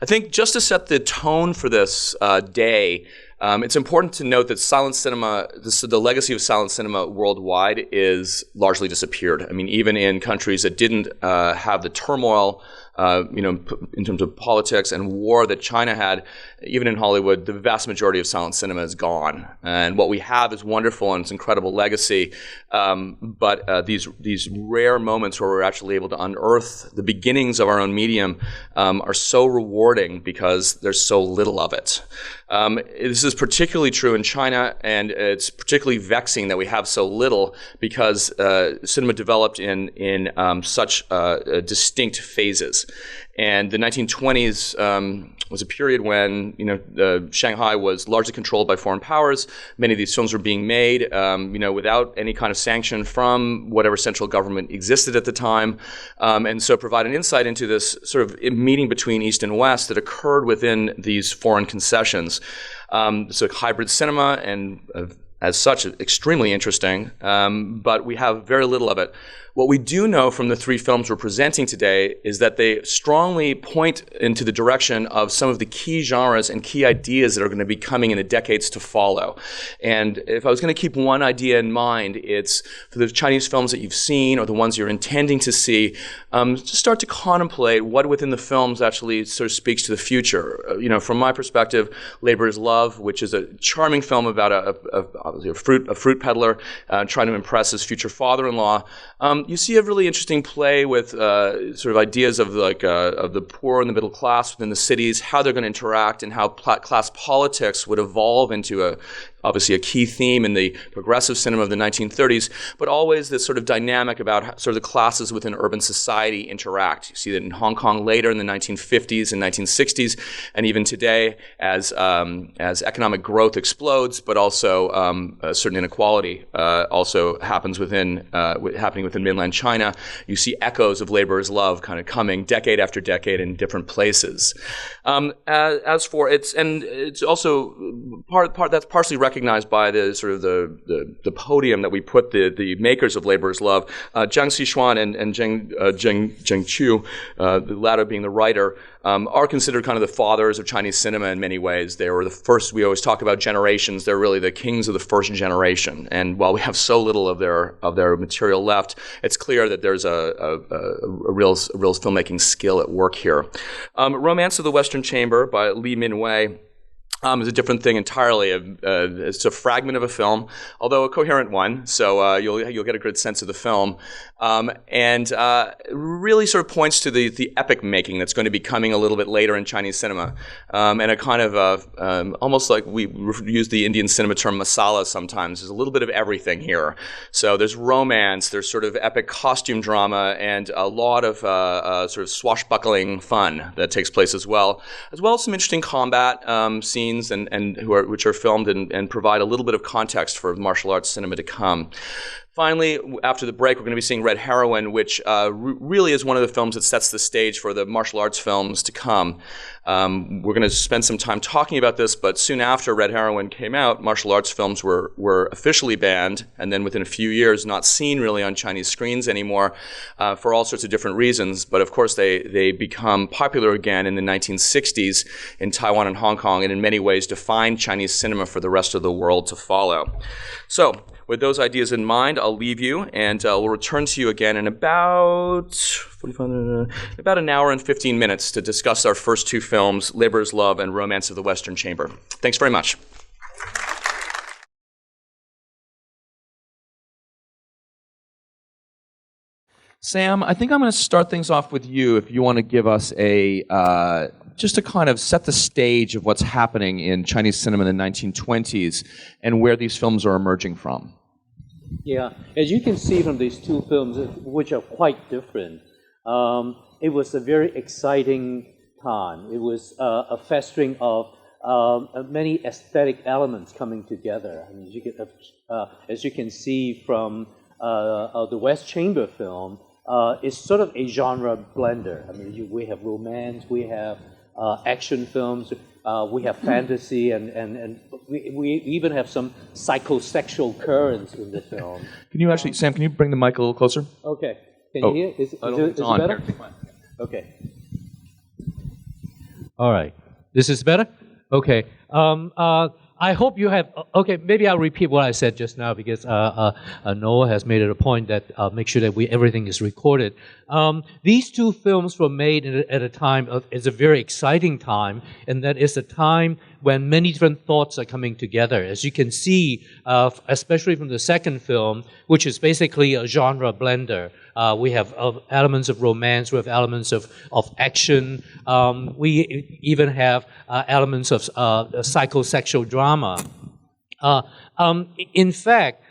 I think just to set the tone for this day, it's important to note that silent cinema, the legacy of silent cinema worldwide is largely disappeared. I mean, even in countries that didn't have the turmoil, in terms of politics and war that China had, even in Hollywood, the vast majority of silent cinema is gone. And what we have is wonderful and it's incredible legacy. But these rare moments where we're actually able to unearth the beginnings of our own medium are so rewarding because there's so little of it. This is particularly true in China, and it's particularly vexing that we have so little because cinema developed in such distinct phases. And the 1920s was a period when Shanghai was largely controlled by foreign powers. Many of these films were being made, without any kind of sanction from whatever central government existed at the time, and so provide an insight into this sort of meeting between East and West that occurred within these foreign concessions. So hybrid cinema, and as such, extremely interesting, but we have very little of it. What we do know from the three films we're presenting today is that they strongly point into the direction of some of the key genres and key ideas that are going to be coming in the decades to follow. And if I was going to keep one idea in mind, it's for the Chinese films that you've seen or the ones you're intending to see, just start to contemplate what within the films actually sort of speaks to the future. From my perspective, Labor is Love, which is a charming film about a fruit peddler trying to impress his future father-in-law. You see a really interesting play with sort of ideas of of the poor and the middle class within the cities, how they're going to interact, and how class politics would evolve into obviously a key theme in the progressive cinema of the 1930s, but always this sort of dynamic about how sort of the classes within urban society interact. You see that in Hong Kong later in the 1950s and 1960s, and even today as economic growth explodes, but also certain inequality also happens happening within mainland China. You see echoes of Labor is Love kind of coming decade after decade in different places. As for it's also that's partially recognized by the sort of the podium that we put the makers of Labor is Love, Zhang Xishuan and Zheng Chu, the latter being the writer, are considered kind of the fathers of Chinese cinema in many ways. They were the first. We always talk about generations. They're really the kings of the first generation. And while we have so little of their material left, it's clear that there's a real filmmaking skill at work here. Romance of the Western Chamber by Li Minwei is a different thing entirely. It's a fragment of a film, although a coherent one. So you'll get a good sense of the film, and really sort of points to the epic making that's going to be coming a little bit later in Chinese cinema, and a kind of almost like we use the Indian cinema term masala sometimes. There's a little bit of everything here. So there's romance, there's sort of epic costume drama, and a lot of sort of swashbuckling fun that takes place as well as some interesting combat scenes. Which are filmed and provide a little bit of context for martial arts cinema to come. Finally, after the break, we're going to be seeing Red Heroine, which really is one of the films that sets the stage for the martial arts films to come. We're going to spend some time talking about this, but soon after Red Heroine came out, martial arts films were officially banned, and then within a few years, not seen really on Chinese screens anymore for all sorts of different reasons. But of course, they become popular again in the 1960s in Taiwan and Hong Kong, and in many ways defined Chinese cinema for the rest of the world to follow. So, with those ideas in mind, I'll leave you, and we'll return to you again in about an hour and 15 minutes to discuss our first two films, Labor is Love and Romance of the Western Chamber. Thanks very much. Sam, I think I'm going to start things off with you if you want to give us just to kind of set the stage of what's happening in Chinese cinema in the 1920s and where these films are emerging from. Yeah, as you can see from these two films, which are quite different, it was a very exciting time. It was a festering of many aesthetic elements coming together. I mean, as you can see from the West Chamber film, it's sort of a genre blender. I mean, we have romance, we have action films, we have fantasy, and we even have some psychosexual currents in the film. Can you actually, Sam, can you bring the mic a little closer? Okay. Can you hear? Is it better? Here. Okay. All right. This is better? Okay. I hope you have, okay, maybe I'll repeat what I said just now because Noah has made it a point that make sure that everything is recorded. These two films were made at a time it's a very exciting time, and that is a time when many different thoughts are coming together. As you can see, especially from the second film, which is basically a genre blender. We have elements of romance, we have elements of action, we even have elements of psychosexual drama. In fact,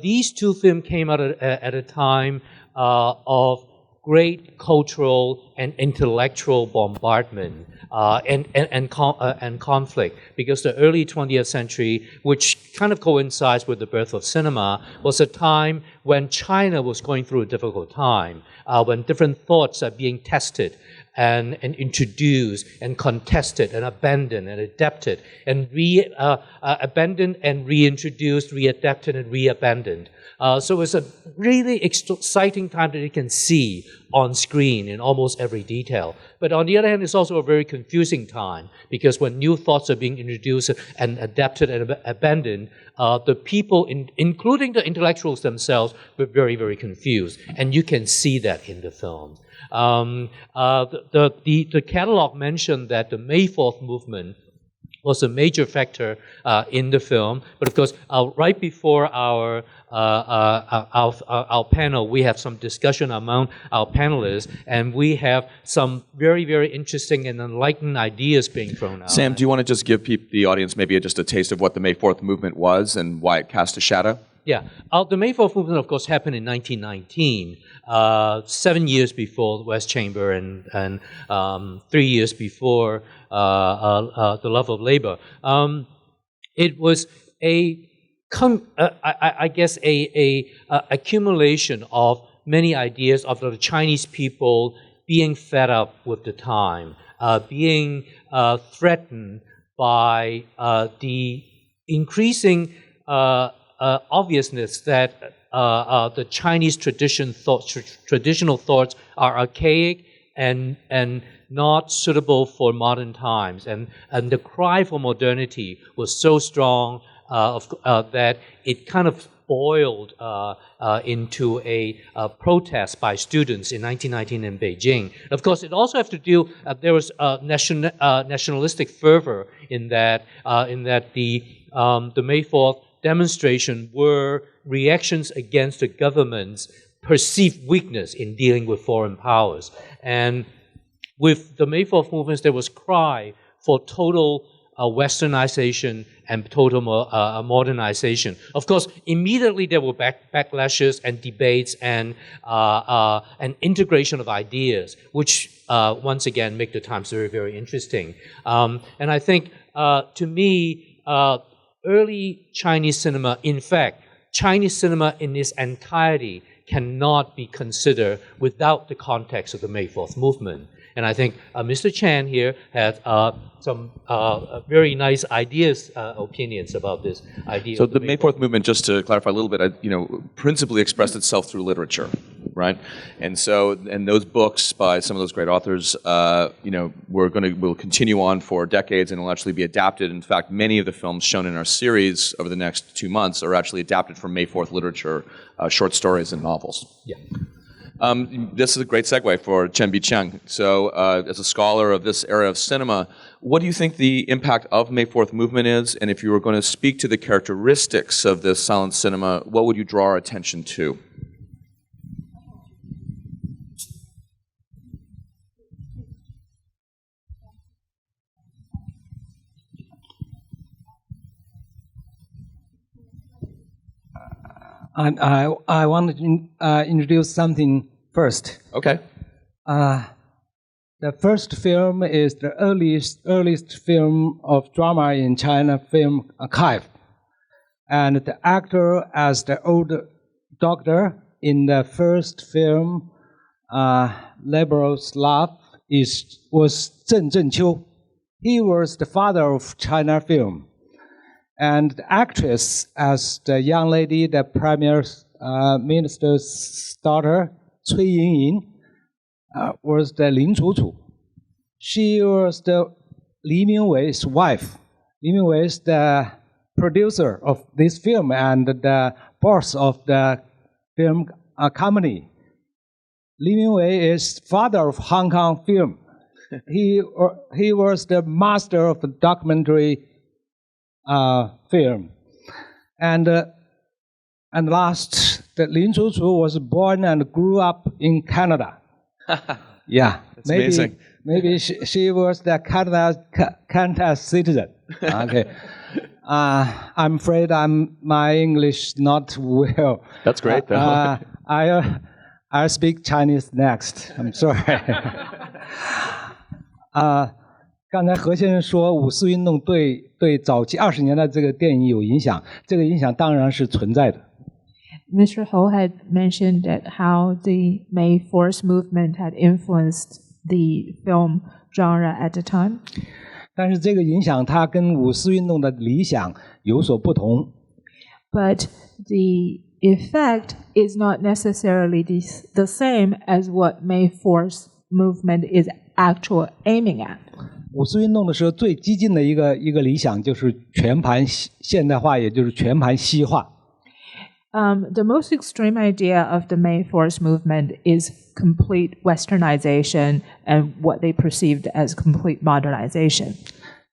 these two films came out at a time of great cultural and intellectual bombardment and conflict, because the early 20th century, which kind of coincides with the birth of cinema, was a time when China was going through a difficult time, when different thoughts are being tested and introduced and contested and abandoned and adapted and abandoned and reintroduced, readapted and reabandoned. So it's a really exciting time that you can see on screen in almost every detail. But on the other hand, it's also a very confusing time, because when new thoughts are being introduced and adapted and abandoned, the people, including the intellectuals themselves, were very, very confused. And you can see that in the film. The catalog mentioned that the May 4th movement was a major factor in the film, but of course, right before our panel, we have some discussion among our panelists, and we have some very, very interesting and enlightened ideas being thrown out. Sam, do you want to just give the audience maybe just a taste of what the May 4th movement was and why it cast a shadow? Yeah, the May 4th movement, of course, happened in 1919, 7 years before the West Chamber and 3 years before the Love of Labor. It was I guess a accumulation of many ideas of the Chinese people being fed up with the time, being threatened by the increasing obviousness that the Chinese traditional thoughts are archaic and not suitable for modern times, and the cry for modernity was so strong that it kind of boiled into a protest by students in 1919 in Beijing. Of course, it also has to do. There was nationalistic fervor in that the May 4th demonstration were reactions against the government's perceived weakness in dealing with foreign powers. And with the May 4th movements, there was cry for total westernization and total modernization. Of course, immediately there were backlashes and debates and integration of ideas, which once again make the times very, very interesting. And I think, to me, early Chinese cinema, in fact, Chinese cinema in its entirety cannot be considered without the context of the May 4th movement. And I think Mr. Chen here had some very nice ideas, opinions about this idea. So the May 4th movement, just to clarify a little bit, principally expressed itself through literature, right? And so, and those books by some of those great authors, will continue on for decades and will actually be adapted. In fact, many of the films shown in our series over the next 2 months are actually adapted from May 4th literature, short stories and novels. Yeah. This is a great segue for Chen Biqiang. So, as a scholar of this era of cinema, what do you think the impact of May 4th movement is? And if you were going to speak to the characteristics of this silent cinema, what would you draw our attention to? And I want to introduce something first. Okay. The first film is the earliest film of drama in China film archive. And the actor as the old doctor in the first film, Labor's Love, was Zheng Zhenqiu. He was the father of China film. And the actress as the young lady, the Prime Minister's daughter, Cui Yingying, was the Lin Chuchu. She was the Li Mingwei's wife. Li Mingwei is the producer of this film and the boss of the film company. Li Mingwei is father of Hong Kong film. He was the master of the documentary film. And last, the Lin Chuchu was born and grew up in Canada. Yeah, that's amazing. Maybe she was the Canada citizen. Okay. I'm afraid my English not well. That's great, though. I'll speak Chinese next. I'm sorry. 刚才何先生说五四运动对早期20年代这个电影有影响，这个影响当然是存在的。Mr. Ho had mentioned that how the May 4th movement had influenced the film genre at the time. 但是这个影响它跟五四运动的理想有所不同。But the effect is not necessarily the same as what May 4th movement is actually aiming at. 五四运动的时候最激进的一个理想就是全盘现代化，也就是全盘西化。The most extreme idea of the May 4th movement is complete westernization and what they perceived as complete modernization.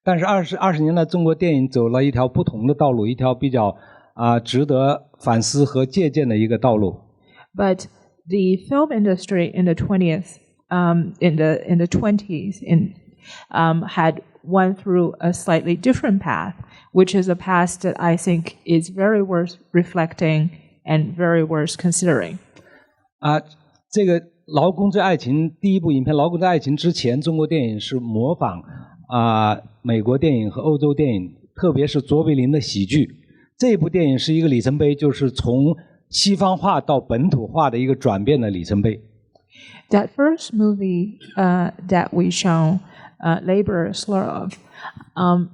但是二十年代中国电影走了一条不同的道路，一条比较值得反思和借鉴的一个道路。But the film industry in the 20th, in the 20s, had went through a slightly different path, which is a path that I think is very worth reflecting and very worth considering. 这个《劳工之爱情》第一部影片《劳工之爱情》之前，中国电影是模仿美国电影和欧洲电影，特别是卓别林的喜剧。这部电影是一个里程碑，就是从西方化到本土化的一个转变的里程碑。That first movie that we show, Laborers Love,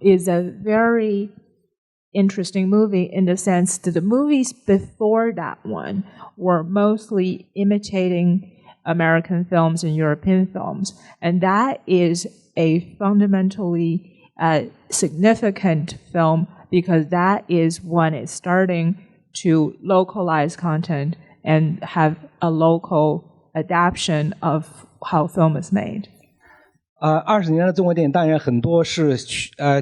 is a very interesting movie in the sense that the movies before that one were mostly imitating American films and European films, and that is a fundamentally significant film because that is when it's starting to localize content and have a local adaptation of how film is made. 20年的中国电影当然很多是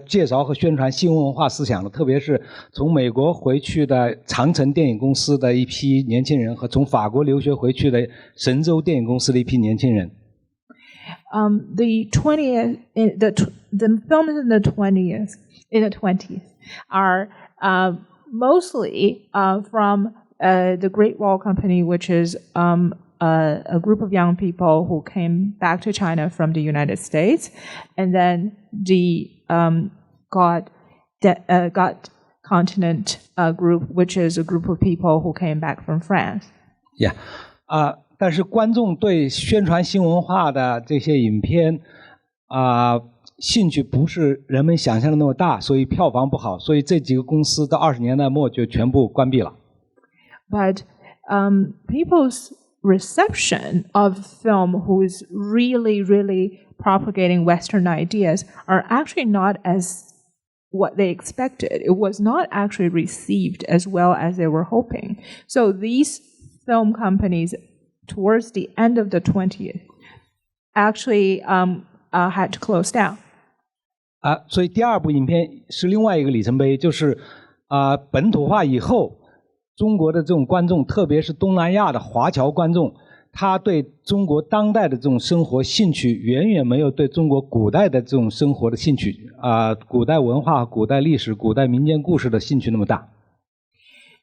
介绍和宣传新文化思想的，特别是从美国回去的长城电影公司的一批年轻人和从法国留学回去的神州电影公司的一批年轻人。The films in the 20s are mostly from the Great Wall Company, which is a group of young people who came back to China from the United States, and then the God Continent group, which is a group of people who came back from France. Yeah. 但是观众对宣传新文化的这些影片兴趣不是人们想象的那么大，所以票房不好，所以这几个公司到20年代末就全部关闭了。But people's reception of film who is really, really propagating Western ideas are actually not as what they expected. It was not actually received as well as they were hoping. So these film companies, towards the end of the 20th, actually had to close down. 所以第二部影片是另外一个里程碑，就是本土化以后，中国的这种观众，特别是东南亚的华侨观众，他对中国当代的这种生活兴趣远远没有对中国古代的这种生活的兴趣古代文化、古代历史、古代民间故事的兴趣那么大。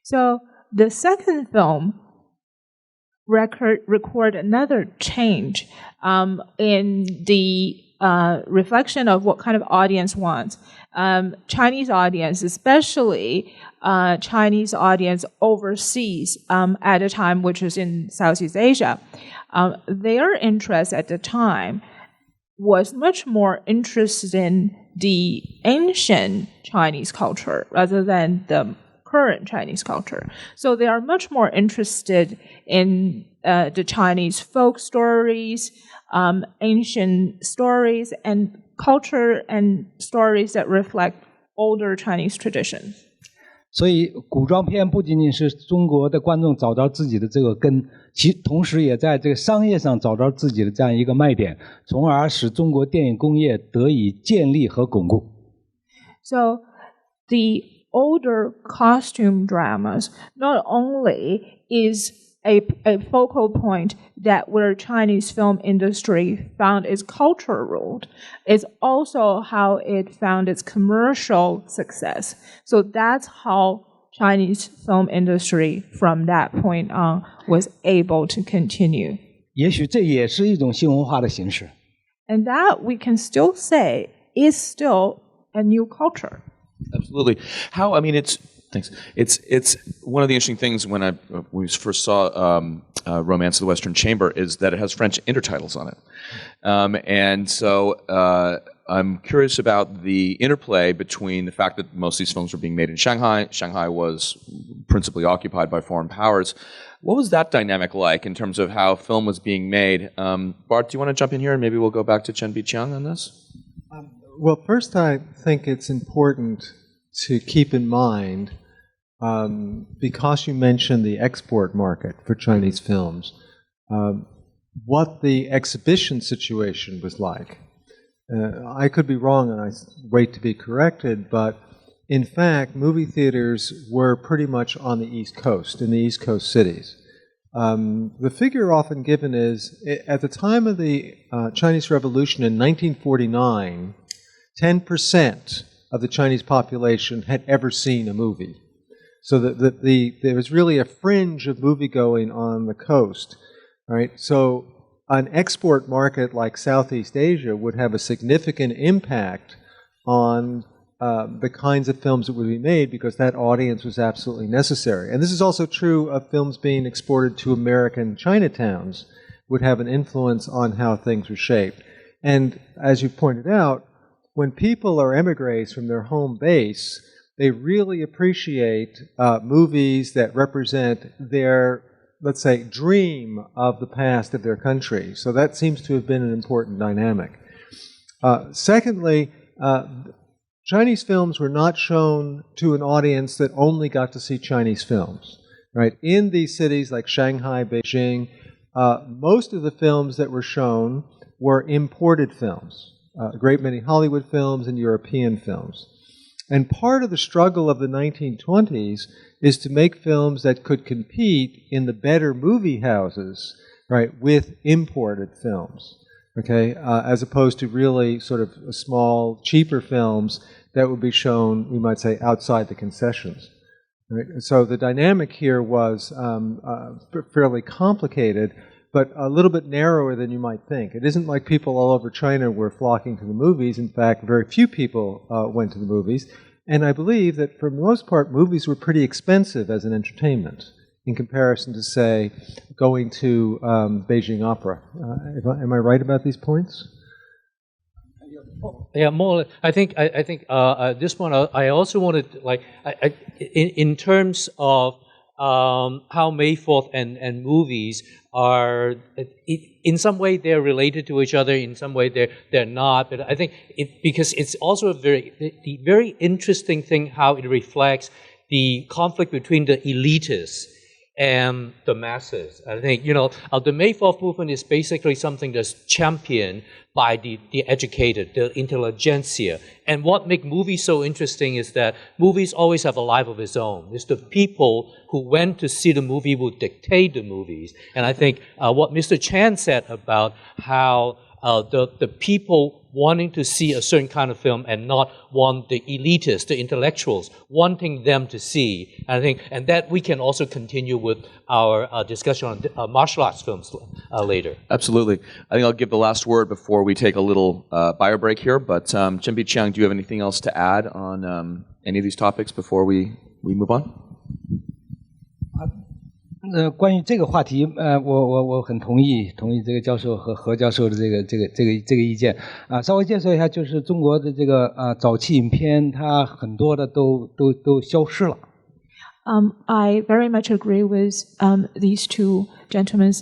So the second film record another change in the reflection of what kind of audience wants. Chinese audience, especially Chinese audience overseas at a time which is in Southeast Asia, their interest at the time was much more interested in the ancient Chinese culture rather than the current Chinese culture. So they are much more interested in the Chinese folk stories, ancient stories, and culture and stories that reflect older Chinese traditions. 所以古装片不仅仅是中国的观众找到自己的这个根，同时也在这个商业上找到自己的这样一个卖点，从而使中国电影工业得以建立和巩固。So the older costume dramas not only is a focal point that where Chinese film industry found its cultural root, it's also how it found its commercial success. So that's how Chinese film industry from that point on was able to continue. 也许这也是一种新文化的形式。And that we can still say is still a new culture. Absolutely. Thanks. It's one of the interesting things when we first saw Romance of the Western Chamber is that it has French intertitles on it, and so I'm curious about the interplay between the fact that most of these films were being made in Shanghai. Shanghai was principally occupied by foreign powers. What was that dynamic like in terms of how film was being made? Bart, do you want to jump in here, and maybe we'll go back to Chen Biqiang on this? Well, first, I think it's important to keep in mind, because you mentioned the export market for Chinese films, what the exhibition situation was like. I could be wrong, and I wait to be corrected, but in fact, movie theaters were pretty much on the East Coast, in the East Coast cities. The figure often given is, at the time of the Chinese Revolution in 1949, 10% of the Chinese population had ever seen a movie. So there was really a fringe of movie-going on the coast, right? So an export market like Southeast Asia would have a significant impact on the kinds of films that would be made because that audience was absolutely necessary. And this is also true of films being exported to American Chinatowns, would have an influence on how things were shaped. And as you pointed out, when people are emigres from their home base, they really appreciate movies that represent their, let's say, dream of the past of their country. So that seems to have been an important dynamic. Secondly, Chinese films were not shown to an audience that only got to see Chinese films. Right? In these cities like Shanghai, Beijing, most of the films that were shown were imported films. A great many Hollywood films and European films. And part of the struggle of the 1920s is to make films that could compete in the better movie houses, right, with imported films, okay, as opposed to really sort of small, cheaper films that would be shown, we might say, outside the concessions. Right? So the dynamic here was fairly complicated, but a little bit narrower than you might think. It isn't like people all over China were flocking to the movies. In fact, very few people went to the movies. And I believe that for the most part, movies were pretty expensive as an entertainment in comparison to, say, going to Beijing Opera. Am I right about these points? Yeah, more. I think this one. I also wanted, like, in terms of how May 4th and movies are, in some way they're related to each other, in some way they're not. But I think because it's also the very interesting thing how it reflects the conflict between the elitists and the masses. I think, the May 4th movement is basically something that's championed by the educated, the intelligentsia. And what makes movies so interesting is that movies always have a life of its own. It's the people who went to see the movie who dictate the movies. And I think what Mr. Chen said about how the people wanting to see a certain kind of film and not want the elitists, the intellectuals, wanting them to see. I think, and that we can also continue with our discussion on martial arts films later. Absolutely. I think I'll give the last word before we take a little bio break here. But Chen Biqiang, do you have anything else to add on any of these topics before we move on? 关于这个话题，我很同意这个教授和何教授的这个意见啊。稍微介绍一下，就是中国的这个早期影片，它很多的都消失了。I very much agree with these two gentlemen's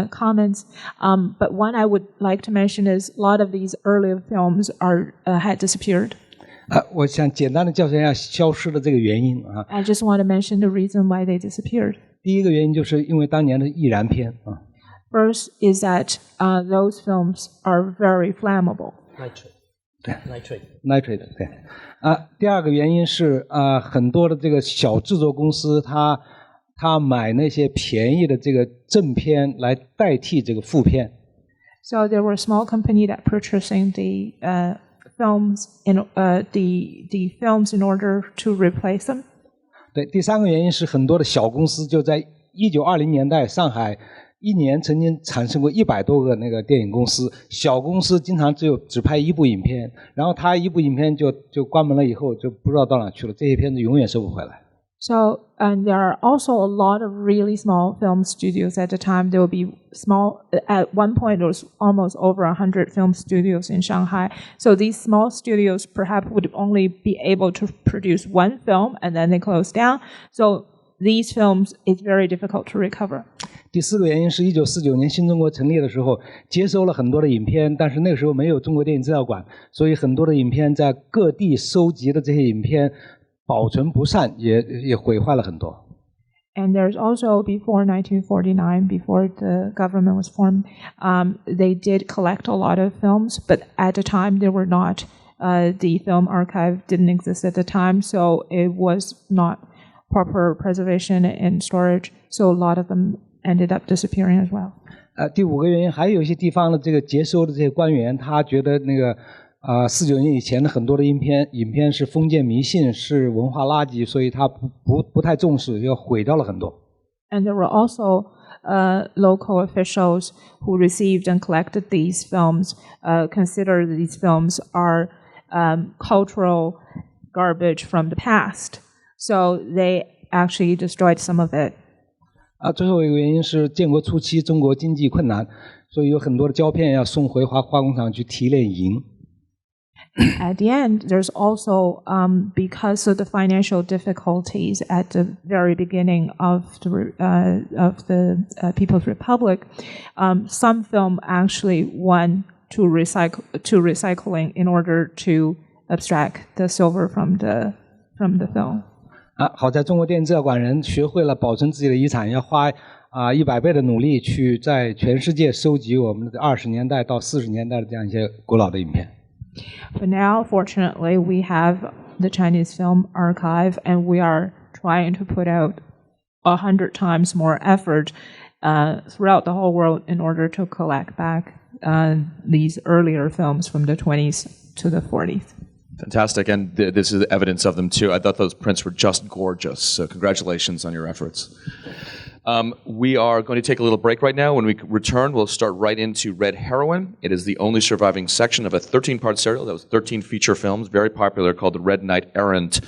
comments. But one I would like to mention is a lot of these earlier films had disappeared. 我想简单的教一下消失的这个原因啊。I just want to mention the reason why they disappeared. 第一个原因就是因为当年的易燃片啊。First is that those films are very flammable. Nitrate 对。第二个原因是很多的这个小制作公司他买那些便宜的这个正片来代替这个副片。So there were a small company that purchasing the films the films in order to replace them. 对，第三个原因是很多的小公司就在1920年代上海一年曾经产生过100多个那个电影公司，小公司经常只拍一部影片，然后他一部影片就关门了以后就不知道到哪去了，这些片子永远收不回来。So, and there are also a lot of really small film studios at the time. There will be small, at one point there was almost over 100 film studios in Shanghai. So these small studios perhaps would only be able to produce one film and then they close down. So these films, it's very difficult to recover. 第四个原因是1949年新中国成立的时候接收了很多的影片，但是那个时候没有中国电影资料馆，所以很多的影片在各地收集的这些影片保存不善，也毁坏了很多。And there's also, before 1949, before the government was formed, they did collect a lot of films, but at the time they were not, the film archive didn't exist at the time, so it was not proper preservation and storage, so a lot of them ended up disappearing as well. 第五个原因，还有一些地方的这个接收的这些官员，他觉得那个49年以前的很多的影片是封建迷信，是文化垃圾，所以他不太重视，就毁掉了很多。And there were also local officials who received and collected these films, considered these films are cultural garbage from the past. So they actually destroyed some of it. 最后一个原因是建国初期中国经济困难，所以有很多的胶片要送回化工厂去提炼银。At the end, there's also, because of the financial difficulties at the very beginning of the People's Republic, some film actually went to recycling in order to abstract the silver from the film. 好在中国电影资料馆人学会了保存自己的遗产，要花100倍的努力去在全世界收集我们的20年代到40年代的这样一些古老的影片。But now, fortunately, we have the Chinese Film Archive, and we are trying to put out 100 times more effort throughout the whole world in order to collect back these earlier films from the 20s to the 40s. Fantastic, and this is evidence of them too. I thought those prints were just gorgeous, so congratulations on your efforts. We are going to take a little break right now. When we return, we'll start right into Red Heroine. It is the only surviving section of a 13-part serial that was 13 feature films, very popular, called The Red Knight Errant.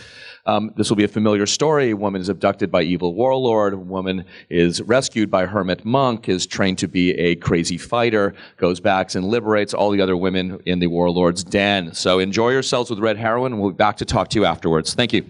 This will be a familiar story. A woman is abducted by evil warlord. A woman is rescued by hermit monk, is trained to be a crazy fighter, goes back and liberates all the other women in the warlord's den. So enjoy yourselves with Red Heroine, and we'll be back to talk to you afterwards. Thank you.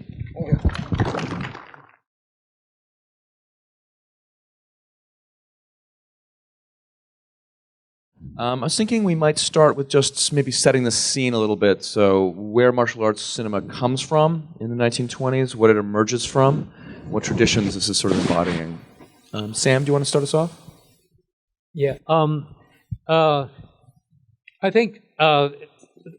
I was thinking we might start with just maybe setting the scene a little bit. So where martial arts cinema comes from in the 1920s, what it emerges from, what traditions this is sort of embodying. Sam, do you want to start us off? Yeah. I think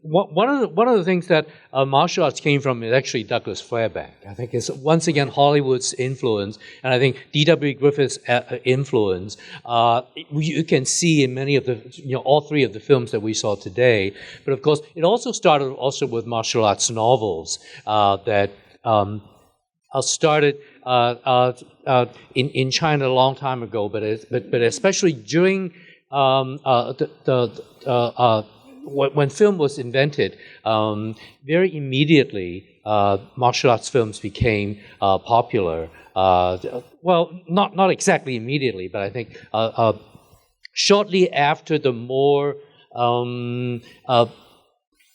one of the things that martial arts came from is actually Douglas Fairbank. I think it's once again Hollywood's influence, and I think D.W. Griffith's influence. You can see in many of the, all three of the films that we saw today. But of course, it also started also with martial arts novels that started in China a long time ago, but especially during when film was invented, very immediately martial arts films became popular. Well, not exactly immediately, but I think shortly after the more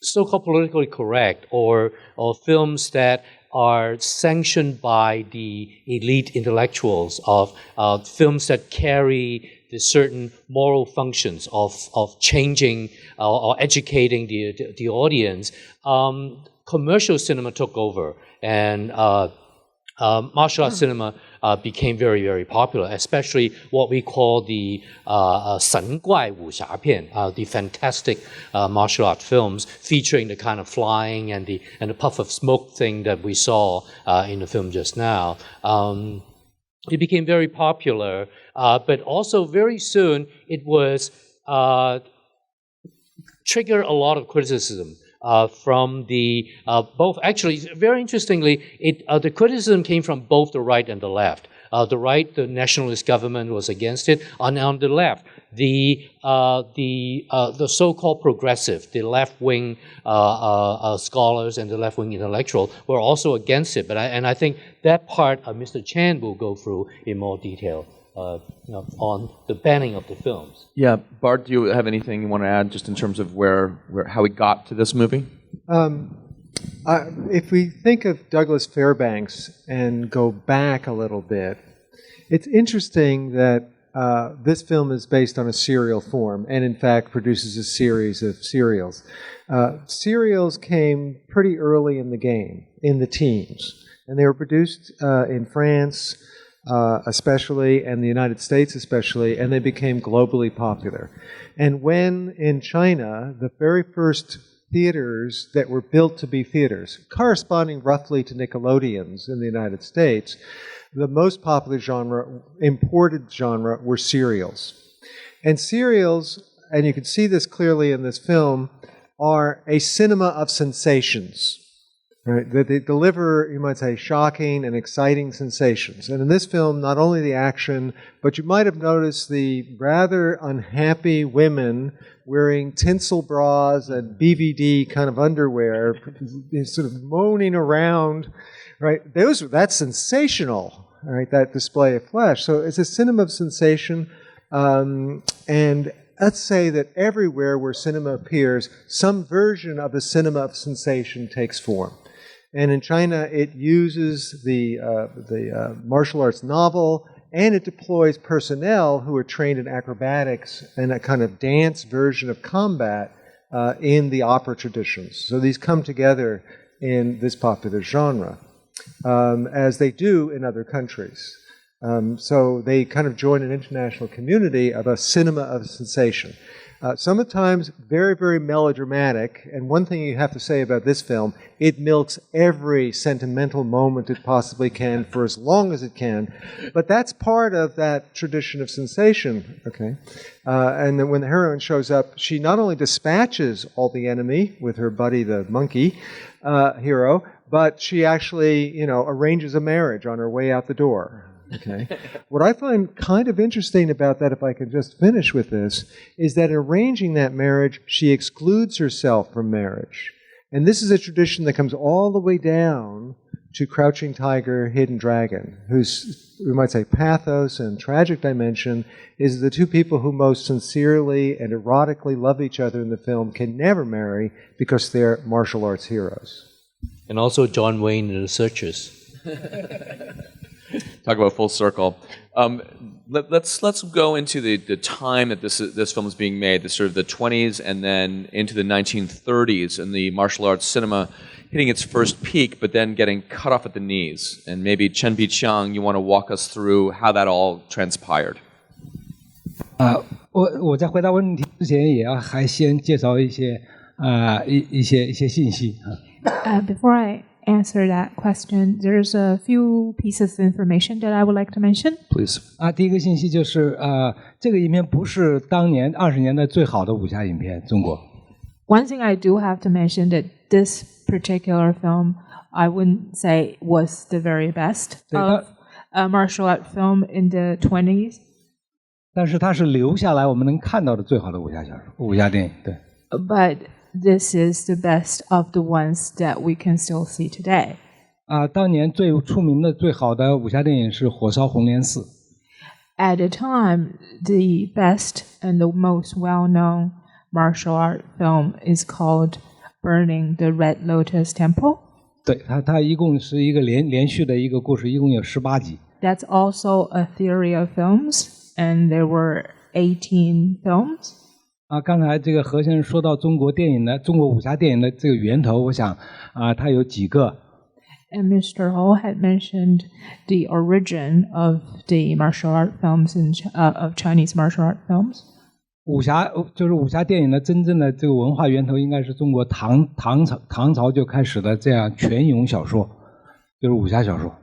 so-called politically correct or films that are sanctioned by the elite intellectuals of films that carry the certain moral functions of changing or educating the audience. Commercial cinema took over, and martial arts cinema became very, very popular, especially what we call the 神怪武侠片, the fantastic martial art films featuring the kind of flying and the puff of smoke thing that we saw in the film just now. It became very popular, but also very soon it was triggered a lot of criticism. From the both, actually, very interestingly, the criticism came from both the right and the left. The right, the nationalist government was against it, and on the left, the so-called progressive, the left-wing scholars and the left-wing intellectuals were also against it. But I think that part Mr. Chen will go through in more detail. On the banning of the films. Yeah, Bart, do you have anything you want to add just in terms of how we got to this movie? If we think of Douglas Fairbanks and go back a little bit, it's interesting that this film is based on a serial form and in fact produces a series of serials. Serials came pretty early in the game, in the teens, and they were produced in France, especially, and the United States especially, and they became globally popular. And when in China, the very first theaters that were built to be theaters, corresponding roughly to Nickelodeons in the United States, the most popular genre, imported genre, were serials. And serials, and you can see this clearly in this film, are a cinema of sensations. Right, that they deliver, you might say, shocking and exciting sensations. And in this film, not only the action, but you might have noticed the rather unhappy women wearing tinsel bras and BVD kind of underwear, sort of moaning around, right? That's sensational, right? That display of flesh. So it's a cinema of sensation, and let's say that everywhere where cinema appears, some version of a cinema of sensation takes form. And in China, it uses the martial arts novel, and it deploys personnel who are trained in acrobatics and a kind of dance version of combat in the opera traditions. So these come together in this popular genre, as they do in other countries. So they kind of join an international community of a cinema of sensation. Sometimes very, very melodramatic, and one thing you have to say about this film, it milks every sentimental moment it possibly can for as long as it can, but that's part of that tradition of sensation, okay? And then when the heroine shows up, she not only dispatches all the enemy with her buddy, the monkey hero, but she actually, arranges a marriage on her way out the door. Okay. What I find kind of interesting about that, if I can just finish with this, is that in arranging that marriage, she excludes herself from marriage. And this is a tradition that comes all the way down to Crouching Tiger, Hidden Dragon, whose, we might say, pathos and tragic dimension is the two people who most sincerely and erotically love each other in the film can never marry because they're martial arts heroes. And also John Wayne and the Searchers. Talk about full circle. Let's go into the time that this film is being made, the sort of the 20s and then into the 1930s, and the martial arts cinema hitting its first peak, but then getting cut off at the knees. And maybe Chen Biqiang, you want to walk us through how that all transpired. 我在回答问题之前，也要还先介绍一些信息。Before I answer that question, there's a few pieces of information that I would like to mention. Please. 第一个信息就是这个影片不是当年20年代最好的武侠影片，中国。One thing I do have to mention that this particular film, I wouldn't say was the very best of a martial art film in the 20s. 但是它是留下来我们能看到的最好的武侠电影，对。But this is the best of the ones that we can still see today. 当年最出名的、最好的武侠电影是《火烧红莲寺》。At the time, the best and the most well-known martial art film is called burning the Red Lotus Temple. 对，它一共是一个连续的一个故事，一共有18集。That's also a theory of films, and there were 18 films. 刚才这个何先生说到中国武侠电影的这个源头，我想它有几个。And Mr. Ho had mentioned the origin of the martial art films of Chinese martial art films. 武侠电影的真正的这个文化源头，应该是中国唐朝就开始的这样拳勇小说，就是武侠小说。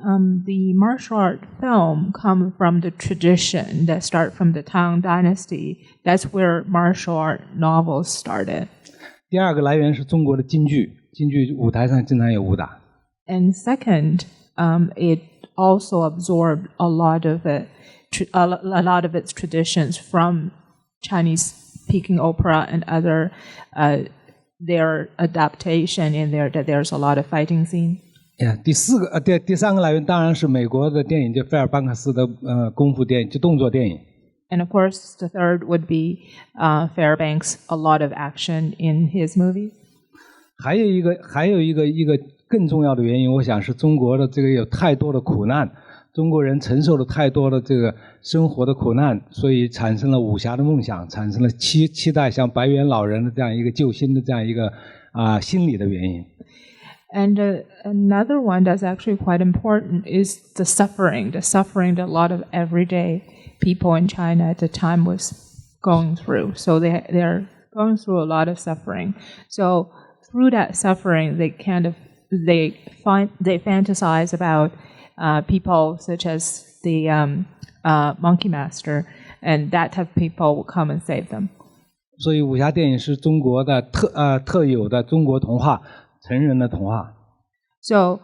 The martial art film come from the tradition that start from the Tang Dynasty. That's where martial art novels started. 第二个来源是中国的京剧舞台上经常有武打。And second, it also absorbed a lot of its traditions from Chinese Peking opera and other their adaptation in there. That there's a lot of fighting scene. 第三个来源当然是美国的电影，就费尔班克斯的功夫电影，就动作电影。And of course, the third would be Fairbanks. A lot of action in his movies. 还有一个更重要的原因，我想是中国的这个有太多的苦难，中国人承受了太多的这个生活的苦难，所以产生了武侠的梦想，产生了期待像白猿老人的这样一个救星的这样一个心理的原因。And another one that's actually quite important is the suffering that a lot of everyday people in China at the time was going through. So they're going through a lot of suffering. So through that suffering, they fantasize about people such as the monkey master, and that type of people will come and save them. 所以武侠电影是中国的特有的中国童话。成人的童话。So,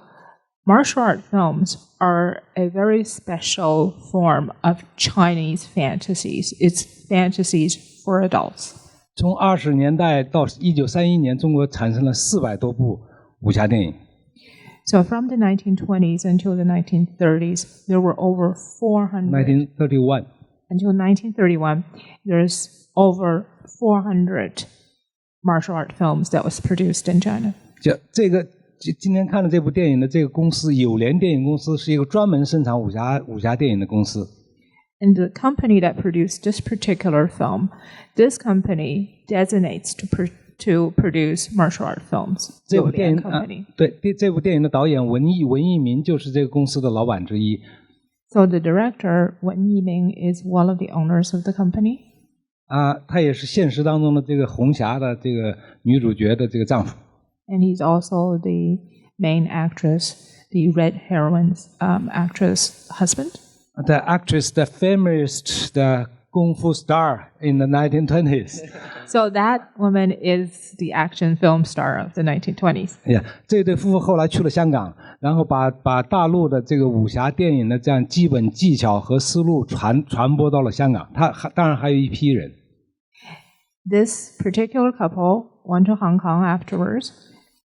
martial art films are a very special form of Chinese fantasies. It's fantasies for adults. 从20年代到1931年，中国产生了400多部武侠电影。So, from the 1920s until the 1930s, there were over 400. 1931. Until 1931, there's over 400 martial art films that was produced in China. 今天看的这部电影的这个公司友联电影公司是一个专门生产武侠电影的公司。And the company that produced this particular film, this company designates to produce martial art films. 这部电影这部电影的导演文艺明就是这个公司的老板之一。So the director Wen Yiming is one of the owners of the company. 他也是现实当中的这个红霞的这个女主角的这个丈夫。And he's also the main actress, the red heroine's actress husband. The actress, the famous kung fu star in the 1920s. So that woman is the action film star of the 1920s. 这对夫妇后来去了香港，然后把大陆的这个武侠电影的这样基本技巧和思路传播到了香港。当然还有一批人。This particular couple went to Hong Kong afterwards,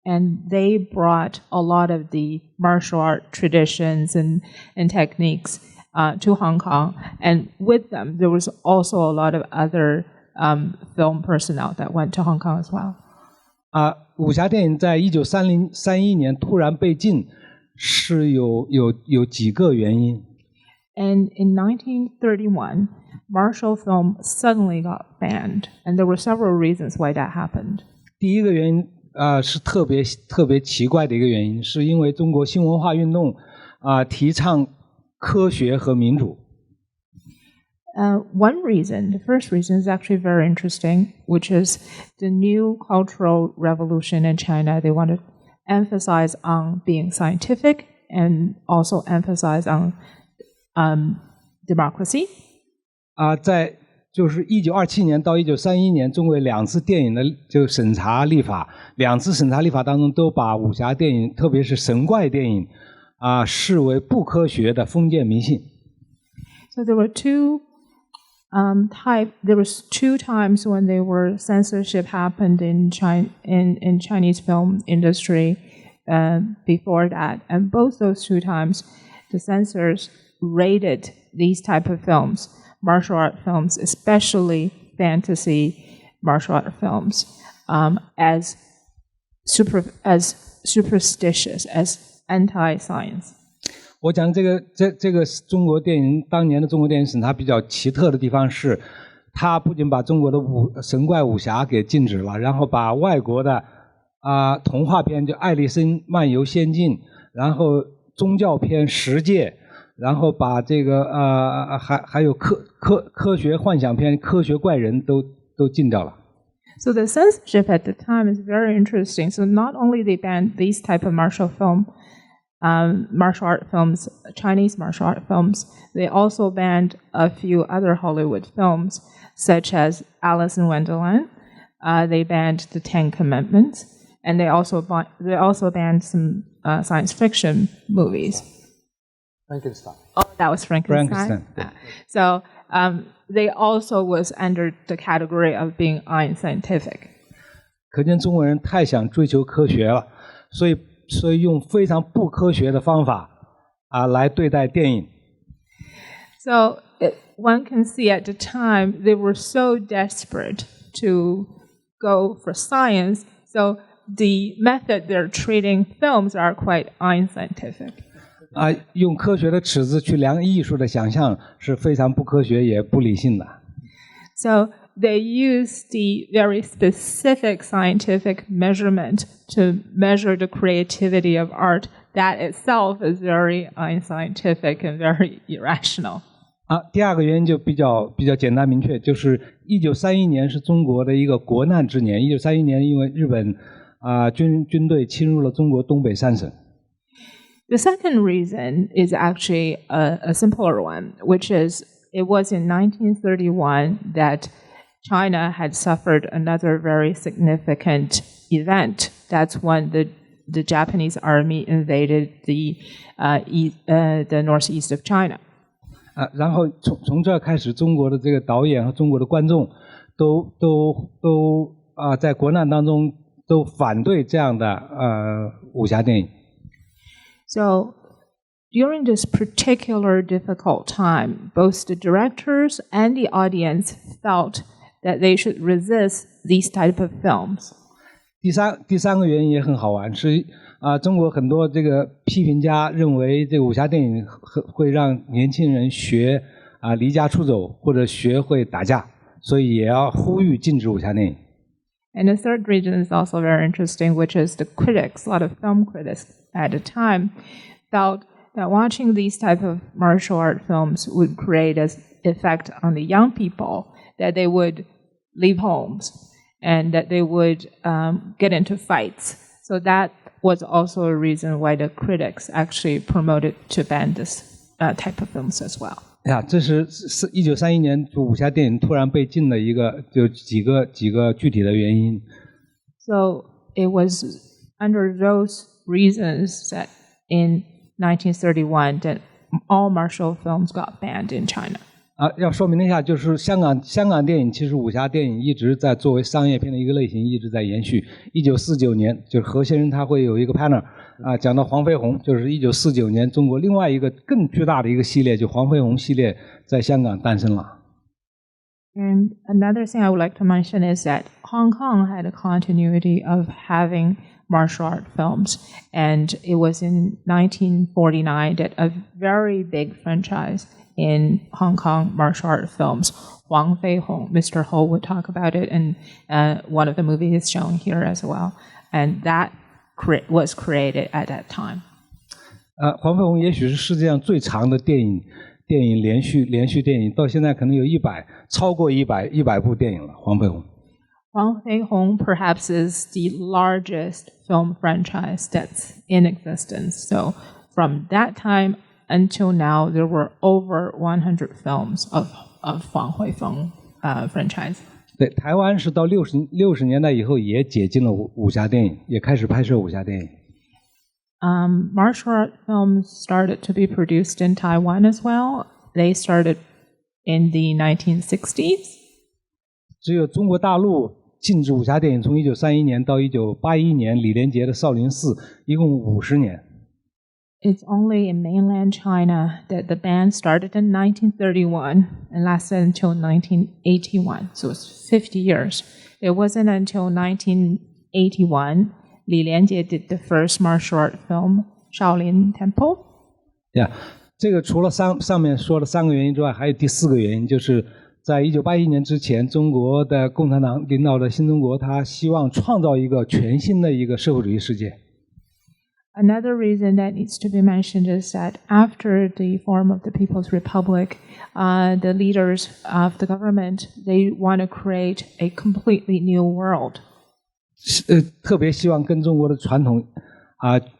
and they brought a lot of the martial art traditions and techniques to Hong Kong. And with them, there was also a lot of other film personnel that went to Hong Kong as well. 武侠电影在1931年突然被禁，是有几个原因。And in 1931, martial film suddenly got banned, and there were several reasons why that happened. 第一个原因是特别奇怪的一个原因，是因为中国新文化运动提倡科学和民主。One reason, the first reason is actually very interesting, which is the new cultural revolution in China. They want to emphasize on being scientific and also emphasize on democracy. 在就是1927年到1931年，中国2次电影的就审查立法，2次审查立法当中都把武侠电影，特别是神怪电影视为不科学的封建迷信。So there were two times when there were censorship happened in Chinese film industry before that, and both those two times, the censors rated these type of films, martial art films, especially fantasy martial art films, as superstitious, as anti-science. 我讲这个中国电影当年的中国电影史，它比较奇特的地方是，它不仅把中国的神怪武侠给禁止了，然后把外国的童话片，就《爱丽丝漫游仙境》，然后宗教片《十戒》，然后把这个还有科学幻想片《科学怪人》都禁掉了。So the censorship at the time is very interesting. So not only they banned these type of martial art films, Chinese martial art films, they also banned a few other Hollywood films, such as Alice in Wonderland. They banned the Ten Commandments, and they also banned some science fiction movies. Frankenstein. Oh, that was Frankenstein. So they also was under the category of being unscientific. 可见中国人太想追求科学了，所以用非常不科学的方法来对待电影。So one can see at the time they were so desperate to go for science. So the method they're treating films are quite unscientific. 用科学的尺子去量艺术的想象是非常不科学也不理性的。So they use the very specific scientific measurement to measure the creativity of art. That itself is very unscientific and very irrational. 第二个原因就比较简单明确，就是1931年是中国的一个国难之年。1931年因为日本军队侵入了中国东北三省。The second reason is actually a simpler one, which is it was in 1931 that China had suffered another very significant event. That's when the Japanese army invaded the northeast of China. 然后从这开始，中国的这个导演和中国的观众都在国难当中都反对这样的武侠电影。So during this particular difficult time, both the directors and the audience felt that they should resist these type of films. 第三个原因也很好玩，是中国很多这个批评家认为这个武侠电影会让年轻人学离家出走或者学会打架，所以也要呼吁禁止武侠电影。And the third reason is also very interesting, which is the critics, a lot of film critics at the time, felt that watching these type of martial art films would create an effect on the young people, that they would leave homes and that they would get into fights. So that was also a reason why the critics actually promoted to ban this type of films as well. 这是1931年武侠电影突然被禁的一个就几个具体的原因。So it was under those reasons that in 1931 that all martial films got banned in China. 要说明一下，就是香港电影其实武侠电影一直在作为商业片的一个类型一直在延续。1949年，就是何先生他会有一个 panel 讲到黄飞鸿，就是1949年中国另外一个更巨大的一个系列，就黄飞鸿系列在香港诞生了。And another thing I would like to mention is that Hong Kong had a continuity of having martial art films, and it was in 1949 that a very big franchise in Hong Kong martial art films, Huang Fei Hong, Mr. Ho would talk about it, and one of the movies is shown here as well, and that was created at that time. 黄飞鸿也许是世界上最长的电影连续电影，到现在可能有超过100部电影了。黄飞鸿。Huang Fei Hong perhaps is the largest film franchise that's in existence. So from that time until now, there were over 100 films of Huang Fei Hong franchise. 对，台湾是到60年代以后也解禁了武侠电影，也开始拍摄武侠电影。Martial art films started to be produced in Taiwan as well. They started in the 1960s. 只有中国大陆禁止武侠电影，从1931年到1981年，李连杰的《少林寺》一共50年。It's only in mainland China that the ban started in 1931 and lasted until 1981. So it's 50 years. It wasn't until 1981 Li Lianjie did the first martial art film, Shaolin Temple. Yeah， 这个除了上面说的3个原因之外，还有第4个原因，就是在1981年之前，中国的共产党领导的新中国，他希望创造一个全新的一个社会主义世界。Another reason that needs to be mentioned is that after the form of the People's Republic, the leaders of the government, they want to create a completely new world. 特别希望跟中国的传统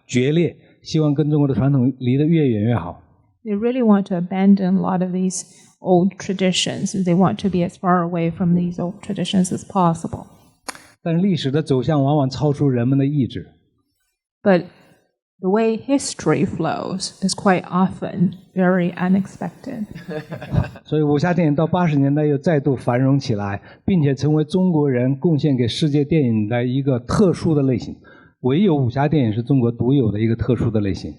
决裂，希望跟中国的传统离得越远越好。They really want to abandon a lot of these old traditions. They want to be as far away from these old traditions as possible. 但是历史的走向往往超出人们的意志。But the way history flows is quite often very unexpected. 所以武侠电影到80年代又再度繁荣起来，并且成为中国人贡献给世界电影的一个特殊的类型。唯有武侠电影是中国独有的一个特殊的类型。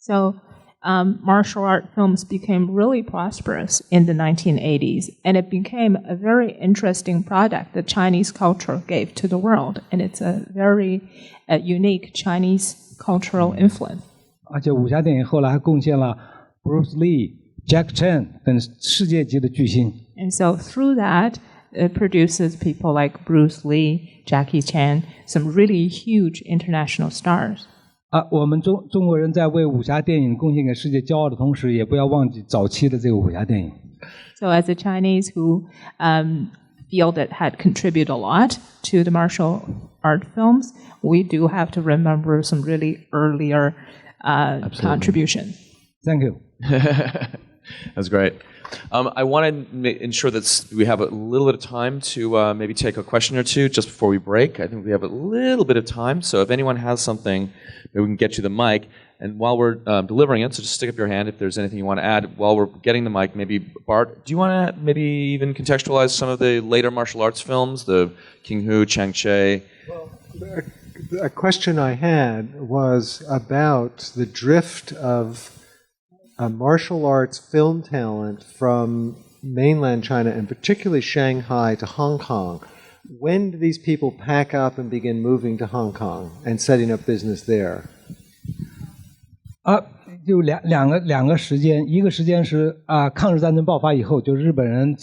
So, martial art films became really prosperous in the 1980s, and it became a very interesting product that Chinese culture gave to the world, and it's a very unique Chinese cultural influence. 而且武侠电影后来还贡献了 Bruce Lee、Jack Chen 等世界级的巨星。And so through that, it produces people like Bruce Lee, Jackie Chan, some really huge international stars. 我们中国人在为武侠电影贡献给世界骄傲的同时，也不要忘记早期的这个武侠电影。So as a Chinese who feel that had contributed a lot to the martial art films, we do have to remember some really earlier contributions. Thank you. That's great. I want to ensure that we have a little bit of time to maybe take a question or two just before we break. I think we have a little bit of time, so if anyone has something, maybe we can get you the mic. And while we're delivering it, so just stick up your hand if there's anything you want to add. While we're getting the mic, maybe Bart, do you want to maybe even contextualize some of the later martial arts films, the King Hu, Chang Che? Well, a question I had was about the drift of martial arts film talent from mainland China, and particularly Shanghai, to Hong Kong. When do these people pack up and begin moving to Hong Kong and setting up business there? 就两个时间，一个时间是抗日战争爆发以后，就日本人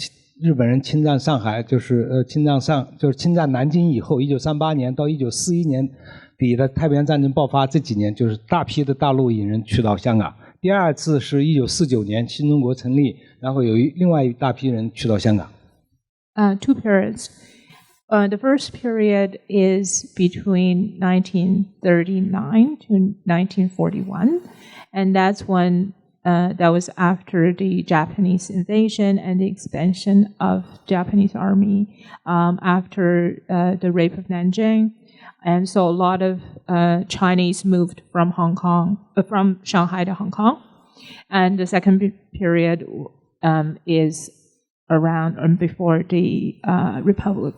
侵占上海，就是侵占南京以后，1938年到1941年底的太平洋战争爆发这几年，就是大批的大陆引人去到香港。第二次是1949年新中国成立，然后有另外一大批人去到香港。Two periods. The first period is between 1939 to 1941, and that's when that was after the Japanese invasion and the expansion of Japanese army after the rape of Nanjing. And so a lot of Chinese moved from from Shanghai to Hong Kong. And the second period is around before the Republic,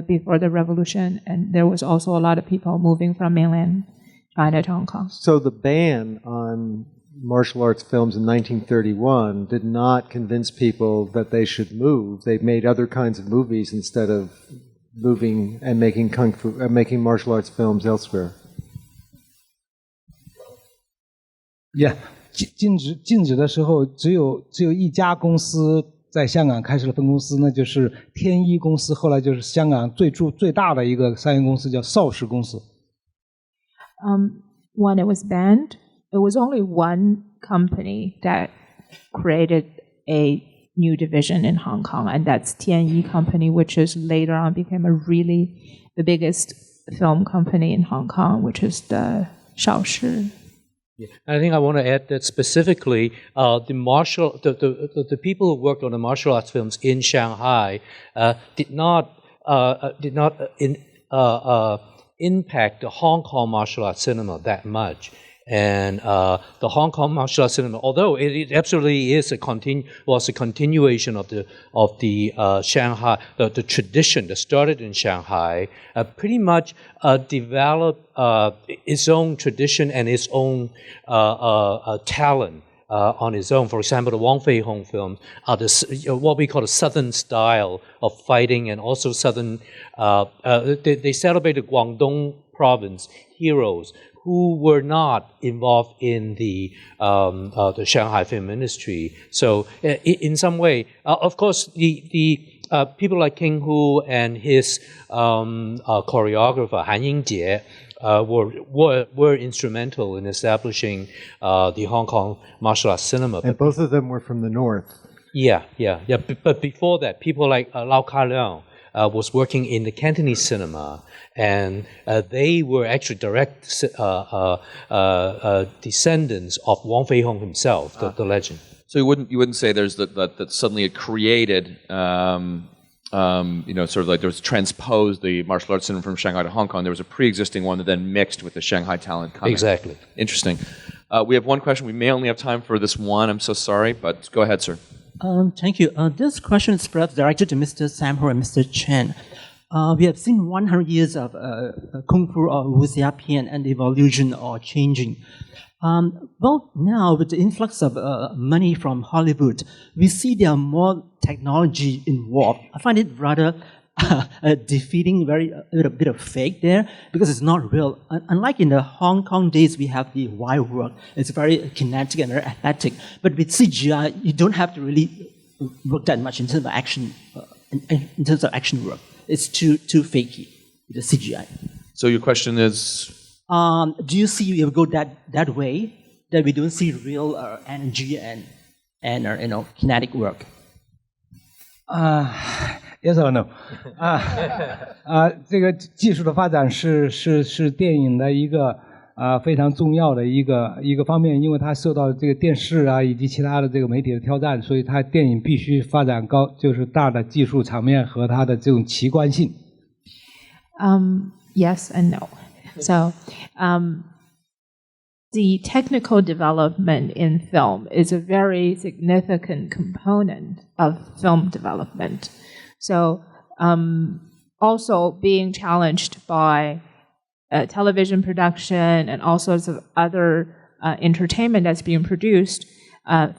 before the revolution, and there was also a lot of people moving from mainland China to Hong Kong. So the ban on martial arts films in 1931 did not convince people that they should move. They made other kinds of movies instead of moving and making making martial arts films elsewhere. Yeah, 禁止的时候，只有一家公司在香港开设了分公司，那就是天一公司，后来就是香港最大的一个商业公司，叫邵氏公司。When it was banned, it was only one company that created a new division in Hong Kong, and that's Tianyi Company, which is later on became the biggest film company in Hong Kong, which is the Shaoshi. Yeah. I think I want to add that specifically, the people who worked on the martial arts films in Shanghai did not impact the Hong Kong martial arts cinema that much. And the Hong Kong martial arts cinema, although it absolutely is was a continuation of the Shanghai, the tradition that started in Shanghai, pretty much developed its own tradition and its own talent on its own. For example, the Wang Fei-hung films are what we call the Southern style of fighting, and also Southern. They celebrated Guangdong province heroes who were not involved in the Shanghai film industry. So, in some way, of course, the people like King Hu and his choreographer Han Yingjie were instrumental in establishing the Hong Kong martial arts cinema. And both of them were from the north. Yeah. But before that, people like Lau Ka-leung was working in the Cantonese cinema, and they were actually direct descendants of Wang Fei-hung himself, the legend. So you wouldn't say there's that suddenly it created, sort of like there was transposed the martial arts cinema from Shanghai to Hong Kong. There was a pre-existing one that then mixed with the Shanghai talent coming. Exactly. Interesting. We have one question. We may only have time for this one. I'm so sorry, but go ahead, sir. Thank you. This question is perhaps directed to Mr. Sam Ho and Mr. Chen. We have seen 100 years of Kung Fu or wuxia pian and evolution or changing. Well, now with the influx of money from Hollywood, we see there are more technology involved. I find it rather defeating, a bit of fake there, because it's not real. Unlike in the Hong Kong days, we have the wild work. It's very kinetic and very athletic. But with CGI, you don't have to really work that much in terms of action. In terms of action work, it's too fakey with the CGI. So your question is. Do you see you will go that way, that we don't see real energy and kinetic work? Yes or no? 这个技术的发展是电影的一个非常重要的一个方面，因为它受到这个电视啊以及其他的这个媒体的挑战，所以它电影必须发展就是大的技术场面和它的这种奇观性。Yes and no. So, the technical development in film is a very significant component of film development. So, also being challenged by television production and all sorts of other entertainment that's being produced,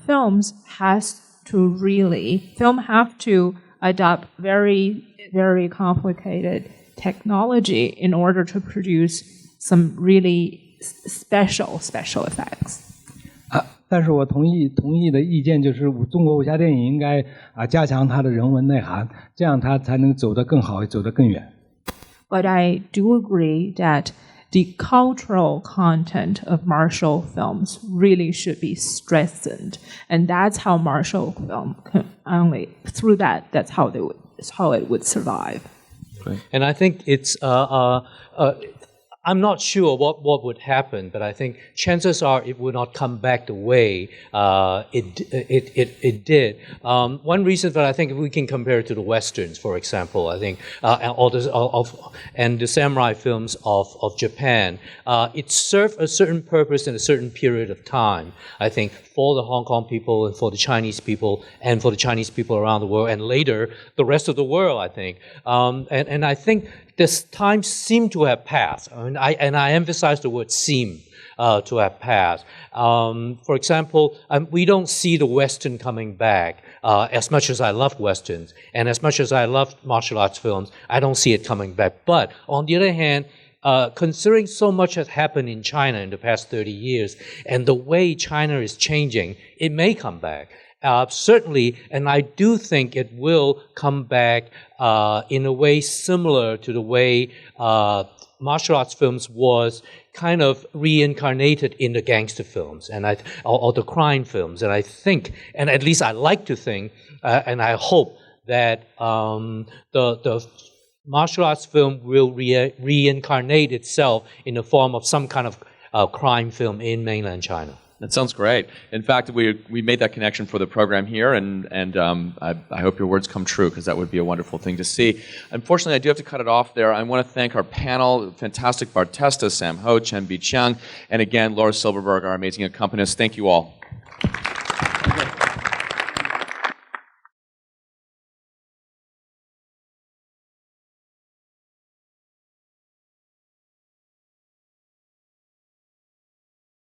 film have to adopt very, very complicated technology in order to produce some really special effects. 但是我同意的意见就是，中国武侠电影应该加强它的人文内涵，这样它才能走得更好，走得更远。But I do agree that the cultural content of martial films really should be strengthened, and that's how martial film can only through that's how it would survive. And I think it's I'm not sure what would happen, but I think chances are it would not come back the way it did. One reason that I think we can compare it to the westerns, for example, I think, and the samurai films of Japan, it served a certain purpose in a certain period of time. I think for the Hong Kong people and for the Chinese people and for the Chinese people around the world, and later the rest of the world, I think. And I think this time seemed to have passed. I emphasize the word seem to have passed. For example, we don't see the Western coming back as much as I love Westerns, and as much as I love martial arts films, I don't see it coming back. But on the other hand, considering so much has happened in China in the past 30 years, and the way China is changing, it may come back. Certainly, and I do think it will come back in a way similar to the way martial arts films was kind of reincarnated in the gangster films or the crime films. And I think, and at least I like to think, and I hope that the martial arts film will reincarnate itself in the form of some kind of crime film in mainland China. That sounds great. In fact, we made that connection for the program here, and I hope your words come true, because that would be a wonderful thing to see. Unfortunately, I do have to cut it off there. I want to thank our panel, fantastic Bart Testa, Sam Ho, Chen Biqiang, and again, Laura Silverberg, our amazing accompanist. Thank you all.